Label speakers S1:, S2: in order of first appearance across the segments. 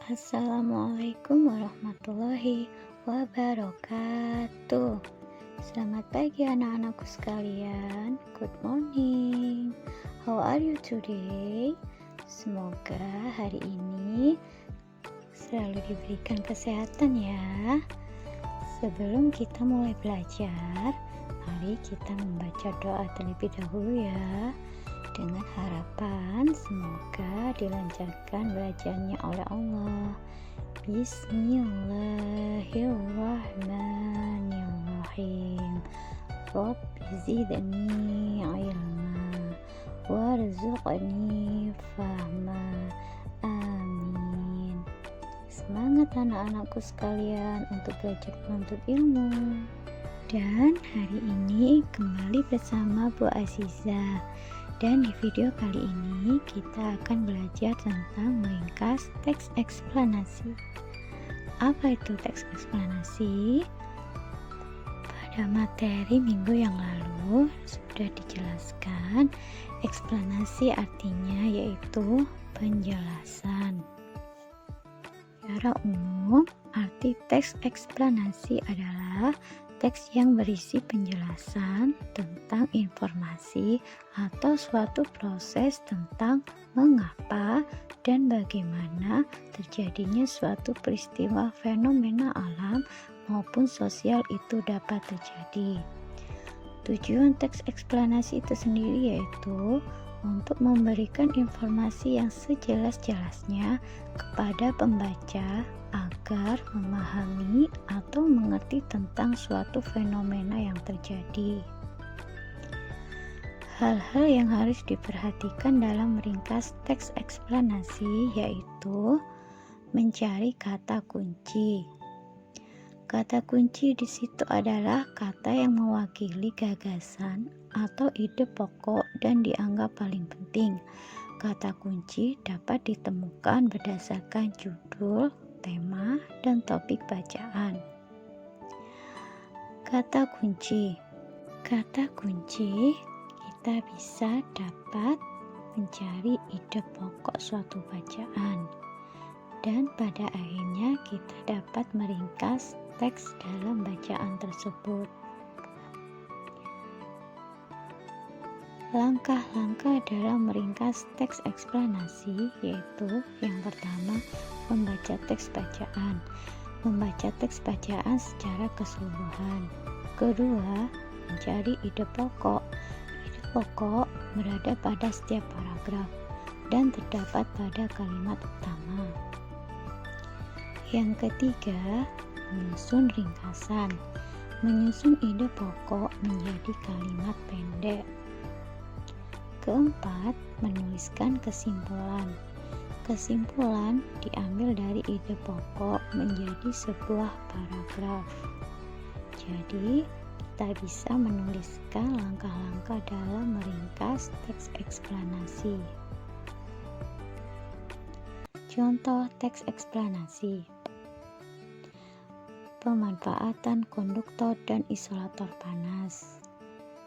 S1: Assalamualaikum warahmatullahi wabarakatuh. Selamat pagi anak-anakku sekalian. Good morning. How are you today? Semoga hari ini selalu diberikan kesehatan ya. Sebelum kita mulai belajar, mari kita membaca doa terlebih dahulu ya. Dengan harapan semoga dilancarkan belajarnya oleh Allah. Bismillahirrahmanirrahim. Rabbi zidni ilma warzuqni fahma. Amin. Semangat anak-anakku sekalian untuk belajar menuntut ilmu. Dan hari ini kembali bersama Bu Aziza. Dan di video kali ini kita akan belajar tentang meringkas teks eksplanasi. Apa itu teks eksplanasi? Pada materi minggu yang lalu sudah dijelaskan, eksplanasi artinya yaitu penjelasan. Secara umum, arti teks eksplanasi adalah teks yang berisi penjelasan tentang informasi atau suatu proses tentang mengapa dan bagaimana terjadinya suatu peristiwa fenomena alam maupun sosial itu dapat terjadi. Tujuan teks eksplanasi itu sendiri yaitu untuk memberikan informasi yang sejelas-jelasnya kepada pembaca agar memahami atau mengerti tentang suatu fenomena yang terjadi. Hal-hal yang harus diperhatikan dalam meringkas teks eksplanasi yaitu mencari kata kunci. Kata kunci di situ adalah kata yang mewakili gagasan atau ide pokok dan dianggap paling penting. Kata kunci dapat ditemukan berdasarkan judul, tema, dan topik bacaan. Kata kunci. Kata kunci kita bisa dapat mencari ide pokok suatu bacaan. Dan pada akhirnya kita dapat meringkas teks dalam bacaan tersebut. Langkah-langkah dalam meringkas teks eksplanasi yaitu yang pertama, membaca teks bacaan. Membaca teks bacaan secara keseluruhan. Kedua, mencari ide pokok. Ide pokok berada pada setiap paragraf dan terdapat pada kalimat utama. Yang ketiga, menyusun ringkasan. Menyusun ide pokok menjadi kalimat pendek. Keempat, menuliskan kesimpulan. Kesimpulan diambil dari ide pokok menjadi sebuah paragraf. Jadi, kita bisa menuliskan langkah-langkah dalam meringkas teks eksplanasi. Contoh teks eksplanasi. Pemanfaatan konduktor dan isolator panas.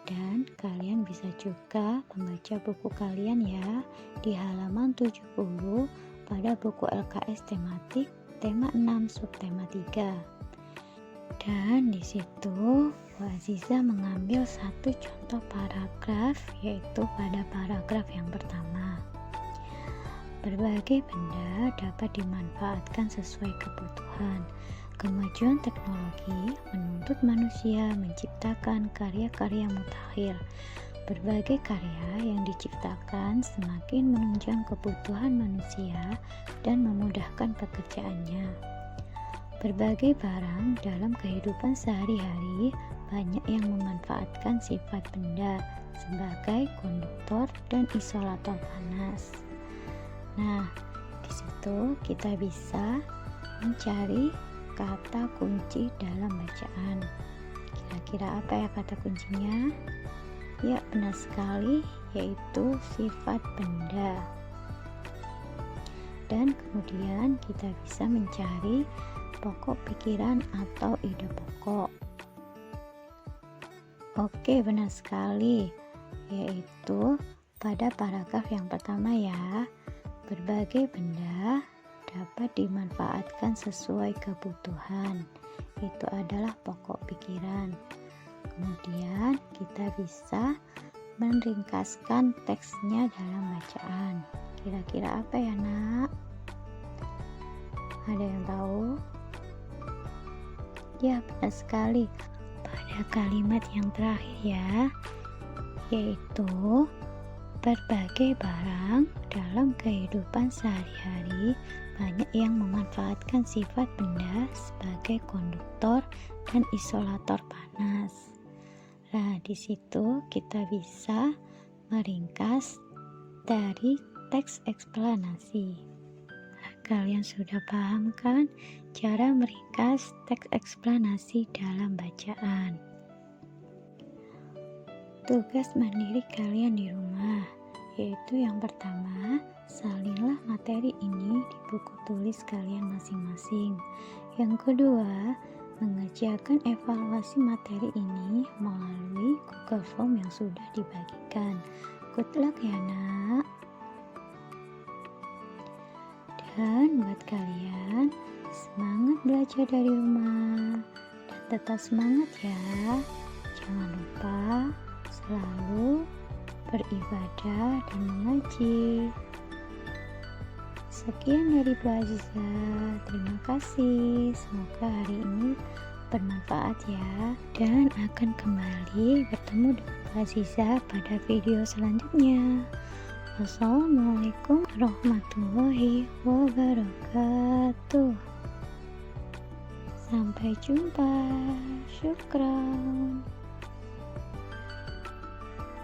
S1: Dan kalian bisa juga membaca buku kalian ya di halaman 70 pada buku LKS tematik tema 6 subtema 3. Dan di situ Bu Aziza mengambil satu contoh paragraf yaitu pada paragraf yang pertama. Berbagai benda dapat dimanfaatkan sesuai kebutuhan. Kemajuan teknologi menuntut manusia menciptakan karya-karya mutakhir. Berbagai karya yang diciptakan semakin menunjang kebutuhan manusia dan memudahkan pekerjaannya. Berbagai barang dalam kehidupan sehari-hari banyak yang memanfaatkan sifat benda sebagai konduktor dan isolator panas. Nah, di situ kita bisa mencari kata kunci dalam bacaan. Kira-kira apa ya kata kuncinya? Ya, benar sekali, yaitu sifat benda. Dan kemudian kita bisa mencari pokok pikiran atau ide pokok. Oke, benar sekali, yaitu pada paragraf yang pertama ya. Berbagai benda dapat dimanfaatkan sesuai kebutuhan. Itu adalah pokok pikiran. Kemudian kita bisa meringkaskan teksnya dalam bacaan. Kira-kira apa ya, Nak? Ada yang tahu? Ya, benar sekali. Pada kalimat yang terakhir ya, yaitu berbagai barang dalam kehidupan sehari-hari banyak yang memanfaatkan sifat benda sebagai konduktor dan isolator panas. Nah, di situ kita bisa meringkas dari teks eksplanasi. Kalian sudah paham kan cara meringkas teks eksplanasi dalam bacaan? Tugas mandiri kalian di rumah, yaitu yang pertama, salinlah materi ini di buku tulis kalian masing-masing. Yang kedua, mengerjakan evaluasi materi ini melalui Google Form yang sudah dibagikan. Good luck ya, Nak. Dan buat kalian, semangat belajar dari rumah dan tetap semangat ya. Jangan lupa selalu beribadah dan mengaji. Sekian dari Bu Aziza, terima kasih. Semoga hari ini bermanfaat ya, dan akan kembali bertemu dengan Bu Aziza pada video selanjutnya. Wassalamualaikum warahmatullahi wabarakatuh. Sampai jumpa. Syukran.